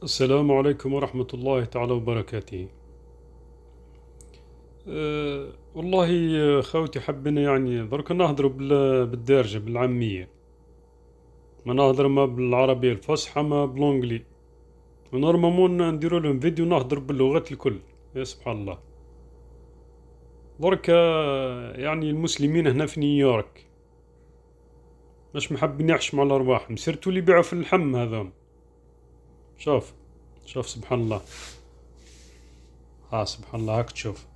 السلام عليكم ورحمة الله تعالى وبركاته. والله خوتي حبينا يعني درك نهضروا بالدارجة بالعامية، ما نهضر ما بالعربية الفصحى ما بالونجلي، ونورمالمون نديرو لهم فيديو نهضر باللغات الكل. يا سبحان الله. درك يعني المسلمين هنا في نيويورك مش محبين يحشموا على أرواحهم، سيرتو اللي يبيعوا في اللحم هذا. شوف، شوف سبحان الله. سبحان الله هاك تشوف.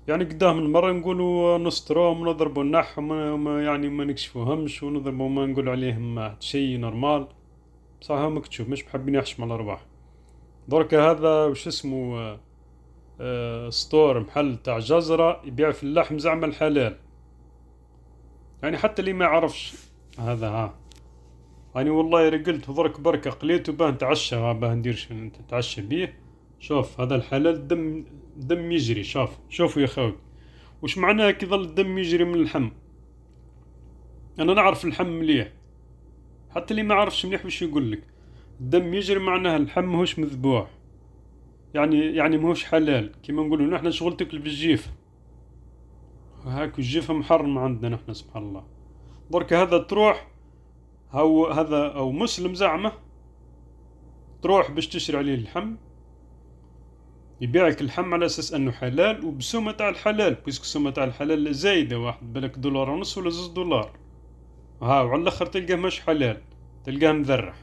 يعني قدام المرة نقولوا نستروم ونضربوا النح يعني ما نكشفوهمش ونضربوا ما نقول عليهم شيء نورمال. بصح هامك تشوف مش محبين يحشم على الأرواح. درك هذا وش اسمه ستور محل تاع جزرة يبيع في اللحم زعما الحلال. يعني حتى اللي ما يعرفش هذا يعني والله رقلت درك بركة قليت وباه نتعشى باه ندير نتعشى بيه. شوف هذا الحلال دم يجري. شوفوا يا خوي وش معناه كي يظل الدم يجري من اللحم. انا نعرف اللحم مليح، حتى اللي ما عرفش مليح وش يقول لك الدم يجري معناه اللحم ماهوش مذبوح. يعني ماهوش حلال كيما نقولوا نحن شغل تاكل بالجيف. هاك الجيف محرم عندنا نحن سبحان الله. درك هذا تروح هذا او مسلم زعمه تروح باش تشري عليه اللحم يبيعك اللحم على اساس انه حلال وبسمة تاع الحلال، بيسك السمة تاع الحلال زايدة واحد بالك دولار ونص ولا زوز دولار. وعلى الاخر تلقاه مش حلال، تلقاه مذرح.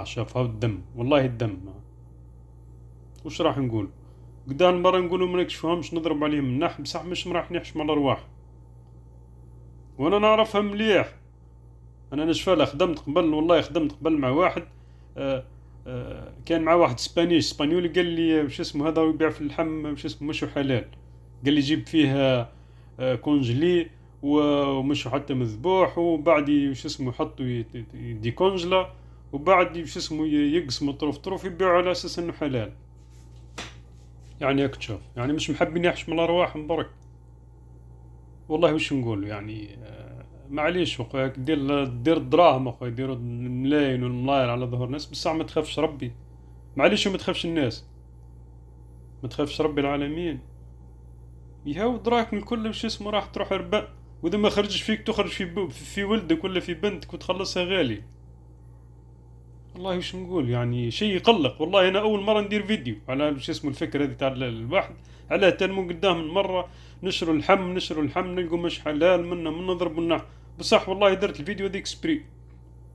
شوف هاو الدم والله الدم. وش راح نقول قدام مرة نقولوا ما نكشفوهمش نضرب عليهم النح، بصح مش راح نحشم على الارواح. وانا نعرفها مليح. انا نشفالها خدمت قبل، والله خدمت قبل مع واحد كان مع واحد اسبانيولي قال لي وش اسمه هذا يبيع في اللحم وش اسمه مشو حلال. قال لي جيب فيه كونجلي ومشو حتى مذبوح وبعد وش اسمه يحطوا دي كونجلا وبعد وش اسمه يقسموا طرف يبيعوا على اساس انه حلال. يعني هاك تشوف يعني مش محبين يحشموا الارواح مبارك. والله وش نقول يعني معليش اخويا دير الدراهم اخويا ديروا الملاين والملاير على ظهر الناس، بس ما تخافش ربي. معليش وما تخافش الناس، ما تخافش رب العالمين. يهو دراك من كل وش اسمه راح تروح ربا، واذا ما خرجش فيك تخرج في ولدك ولا في بنتك وتخلصها غالي. والله وش نقول يعني شيء يقلق. والله انا اول مره ندير فيديو على وش اسمه الفكره هذه تاع الواحد على تلمو قدام المره نشروا اللحم نلقوا مش حلال منا من نضرب النح. بصح والله درت الفيديو ذيك سبري